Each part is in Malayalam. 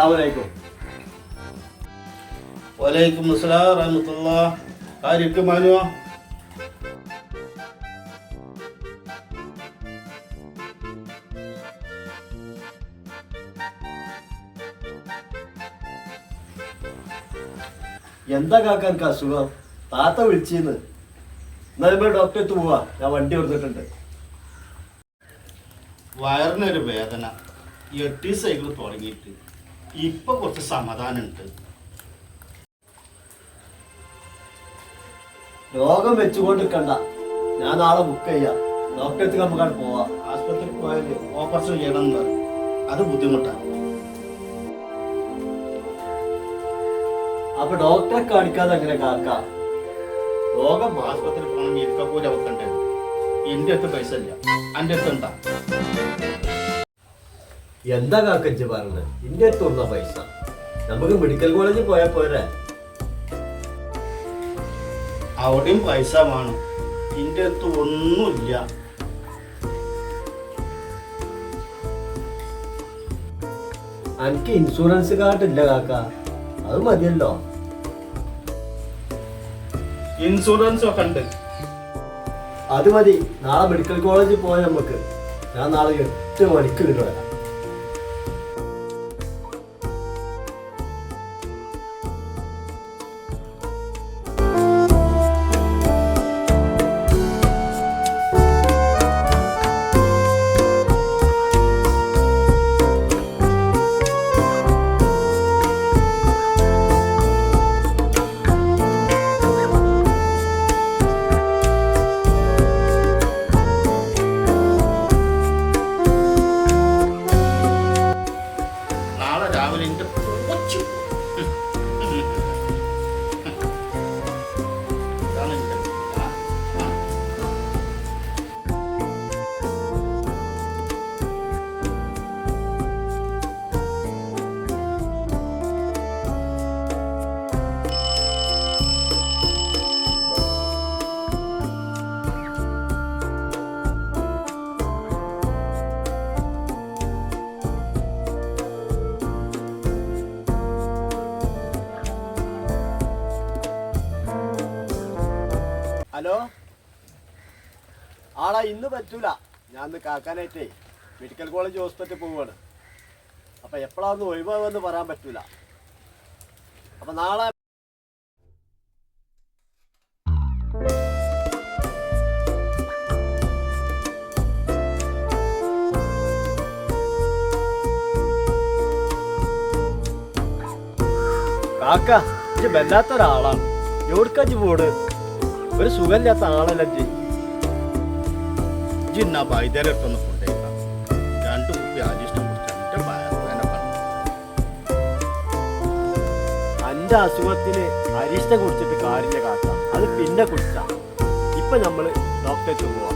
അസ്സലാമലൈക്കും. വലൈക്കും അസ്സലാം റഹ്മത്തുള്ളാഹി. ആയിരിക്കും മാനുവോ? എന്താ കാക്കാർക്ക് അസുഖം? താത്ത വിളിച്ചിന്ന്. എന്നാലും ഡോക്ടറെ അടുത്ത് പോവാ, ഞാൻ വണ്ടി കൊടുത്തിട്ടുണ്ട്. വയറിനൊരു വേദന 8 ദിവസമായിട്ട് തുടങ്ങിയിട്ട് ഇപ്പൊ കുറച്ച് സമാധാനമുണ്ട്. രോഗം വെച്ചുകൊണ്ടിരിക്കണ്ട, ഞാൻ നാളെ ബുക്ക് ചെയ്യാം. ഡോക്ടറെ അടുത്ത് നമുക്കാണ് പോവാ. ആശുപത്രിയിൽ പോയാൽ ഓപ്പറേഷൻ ചെയ്യണമെന്ന് പറയും. അത് ബുദ്ധിമുട്ടാണ്. അപ്പൊ ഡോക്ടറെ കാണിക്കാതെ എങ്ങനെ കാക്ക? രോഗം ആശുപത്രിയിൽ പോകണമെങ്കിൽ ഇരിക്കൂല വെക്കണ്ടേ. എൻ്റെ അടുത്ത് പൈസ ഇല്ല, എൻ്റെ അടുത്ത് ഉണ്ടാ. എന്താ കാക്കച്ച് പറഞ്ഞത്? ഇന്റെ അടുത്ത് ഉള്ള പൈസ നമുക്ക് മെഡിക്കൽ കോളേജിൽ പോയാൽ പോരെ? അവിടെയും പൈസ വേണം. എൻ്റെ അടുത്ത് ഒന്നുമില്ല. എനിക്ക് ഇൻഷുറൻസ് കാർഡ് ഇല്ല കാക്ക, അത് മതിയല്ലോ. ഇൻഷുറൻസ് ഒക്കെ ഉണ്ട്. അത് മതി. നാളെ മെഡിക്കൽ കോളേജിൽ പോയാൽ നമുക്ക്. ഞാൻ നാളെ 8 മണിക്ക് ഇങ്ങോട്ട് വരാം. ഹലോ, ആടാ ഇന്ന് പറ്റൂല. ഞാൻ ഇന്ന് കാക്കാനായിട്ടേ മെഡിക്കൽ കോളേജ് ഹോസ്പിറ്റലിൽ പോവുകയാണ്. അപ്പം എപ്പോഴാന്ന് ഒഴിവാകുമെന്ന് പറയാൻ പറ്റൂല. അപ്പം നാളെ കാക്ക ഇജ്ജ് വല്ലാത്തൊരാളാണ്. എവിടേക്കാജ് പോട്? ഒരു സുഖമില്ലാത്ത ആളല്ല ജിന്നാ വൈദ്യരടുത്തൊന്ന് കൊണ്ടേക്കാം. 2 കുപ്പി അരിഷ്ടം കുടിച്ചാൽ വയറുവേദന. എൻ്റെ അസുഖത്തിന് അരിഷ്ടം കുടിച്ചിട്ട് കാര്യമില്ല കാക്ക, അത് പിന്നെ കുടിച്ച. ഇപ്പൊ നമ്മള് ഡോക്ടറെ പോവാം.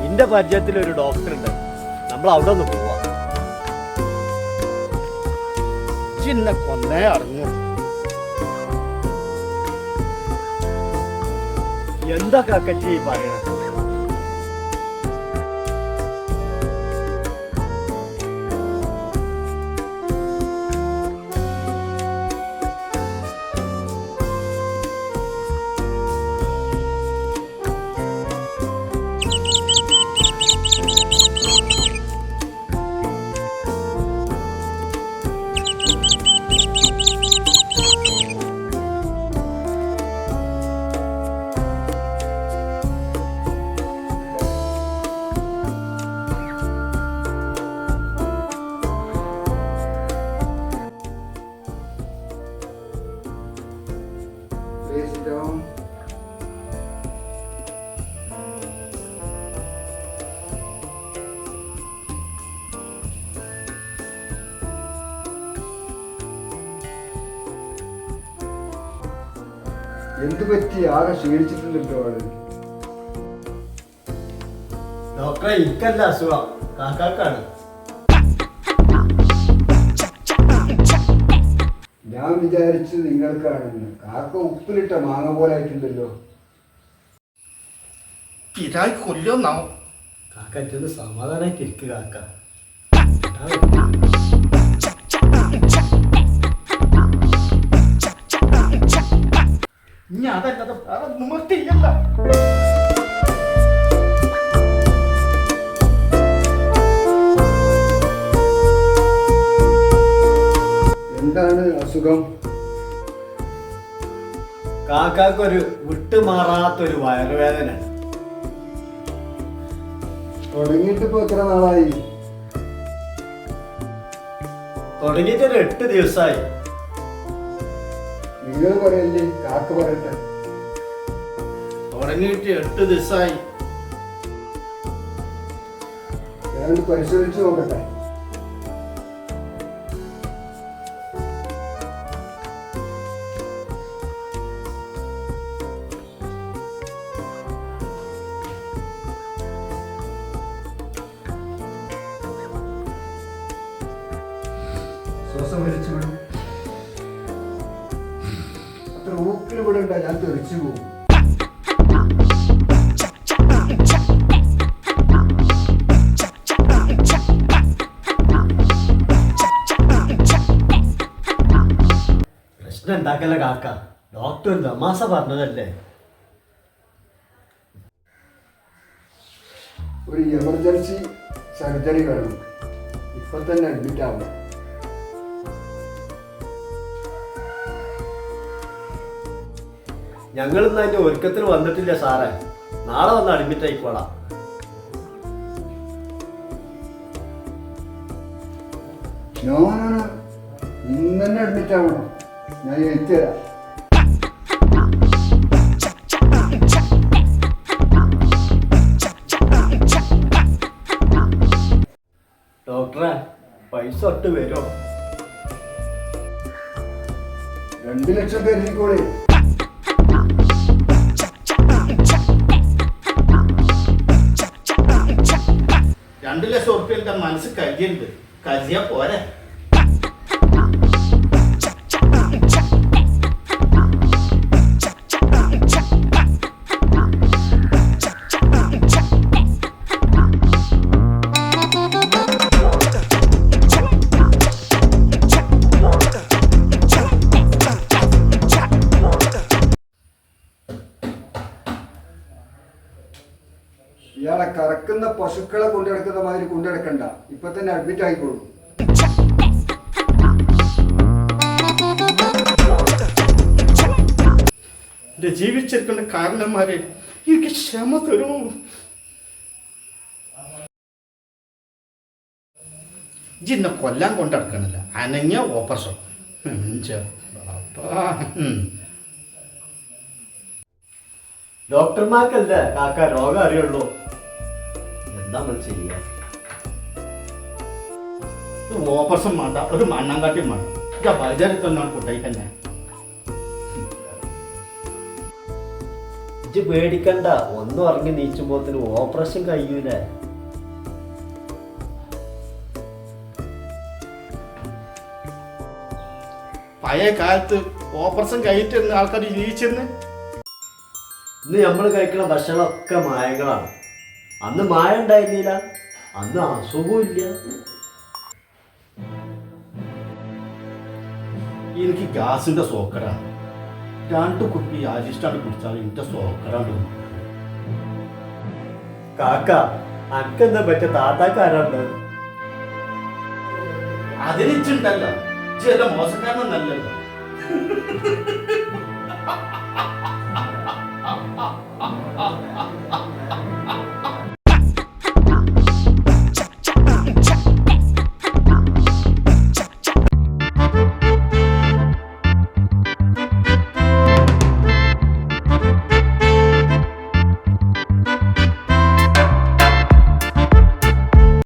എന്റെ പരിചയത്തിൽ ഒരു ഡോക്ടർ ഉണ്ട്, നമ്മൾ അവിടെ ഒന്ന് പോവാം. ജിന്ന കൊന്നേ അടങ്ങും. എന്താ കാക്കച്ചി പറയണത്? എന്ത് പറ്റി? ആകെ ക്ഷീണിച്ചിട്ടുണ്ടല്ലോ ആള്. ഡോക്ടറെ എനിക്കല്ല അസുഖം, കാക്കാക്കാണ്. ഞാൻ വിചാരിച്ചു നിങ്ങൾക്കാണെന്ന്. കാക്ക ഉപ്പിലിട്ട മാങ്ങ പോലെ ആയിട്ടുണ്ടല്ലോ. പിരായി കൊല്ലോന്നാവും. കാക്ക സമാധാനായിട്ട് ഇരിക്കുക കാക്ക. ഇനി അതല്ലാതെ വേറെ നിവർത്തിയില്ല. എന്താണ് അസുഖം? കാക്കാക്കൊരു വിട്ടുമാറാത്തൊരു വയറുവേദന. തുടങ്ങിയിട്ട് ഇപ്പൊ എത്ര നാളായി? തുടങ്ങിയിട്ടൊരു 8 ദിവസമായി. നിങ്ങൾ പറയല്ലേ, കാക്ക പറയട്ടെ. തുടങ്ങിയിട്ട് 8 ദിവസമായി. ഞാൻ പരിശോധിച്ച് നോക്കട്ടെ. ശ്വാസം വലിച്ചു വിടും. അത്ര ഊക്കിൽ വിടണ്ട, ഞാൻ തെറിച്ചു പോകും. പ്രശ്നം ഉണ്ടാക്കല്ല കാക്ക, ഡോക്ടർ തമാശ പറഞ്ഞതല്ലേ. ഒരു എമർജൻസി സർജറി വേണം. ഇപ്പൊ തന്നെ അഡ്മിറ്റ് ആവണം. ഞങ്ങളിന്ന് അതിന്റെ ഒരുക്കത്തിൽ വന്നിട്ടില്ല സാറേ. നാളെ വന്ന് അഡ്മിറ്റ് ആയിക്കോളാം. നോ നോ നോ, ഇന്ന് തന്നെ അഡ്മിറ്റ് ആവണം. ഞാൻ എത്തിത്തരാം. ഡോക്ടറെ, പൈസ ഒട്ട് വരുമോ? 2 ലക്ഷം കരുതിക്കോളെ. ₹2 ലക്ഷം മനസ്സ് കരുതിയുണ്ട്. കരുതിയാ പോരെ. ഇയാളെ കറക്കുന്ന പശുക്കളെ കൊണ്ടെടുക്കുന്ന മാതിരി കൊണ്ടെടുക്കണ്ട. ഇപ്പൊ തന്നെ അഡ്മിറ്റ് ആയിക്കോളൂ. ജീവിച്ചിരിക്കേണ്ട കാരണന്മാരെ എനിക്ക് ക്ഷമ തരൂ. ജിന്നെ കൊല്ലാൻ കൊണ്ടിറക്കണില്ല. അനങ്ങിയ ഓപ്പറേഷൻ. ഡോക്ടർമാർക്കല്ലേ കാക്ക രോഗം അറിയുള്ളൂ. എന്താ നമ്മൾ ചെയ്യാ? ഓപ്പറേഷൻ വേണ്ട, ഒരു മണ്ണാങ്കാട്ടി വേണ്ട. ബജാരത്തൊന്നാണ് കുട്ടായി തന്നെ. ഇജ്ജ് പേടിക്കണ്ട, ഒന്നും ഇറങ്ങി നീച്ചുമ്പോത്തിന് ഓപ്പറേഷൻ കഴിയൂലേ. പഴയ കാലത്ത് ഓപ്പറേഷൻ കഴിഞ്ഞിട്ട് ആൾക്കാർ ജീവിച്ചിരുന്ന്. ഇന്ന് നമ്മൾ കഴിക്കുന്ന ഭക്ഷണമൊക്കെ മായങ്ങളാണ്. അന്ന് മായ ഉണ്ടായിരുന്നില്ല, അന്ന് അസുഖവും ഇല്ല. എനിക്ക് ഗ്യാസിന്റെ സോക്കടാണ്. 2 കുപ്പി അരിഷ്ടാണ് കുടിച്ചാൽ എന്റെ സോക്കടാണ്. കാക്ക, അനക്കെന്താ പറ്റിയ താത്താക്കാരുണ്ട്? അതിനിച്ചുണ്ടല്ലോ, ചില മോശക്കാരനല്ലല്ലോ.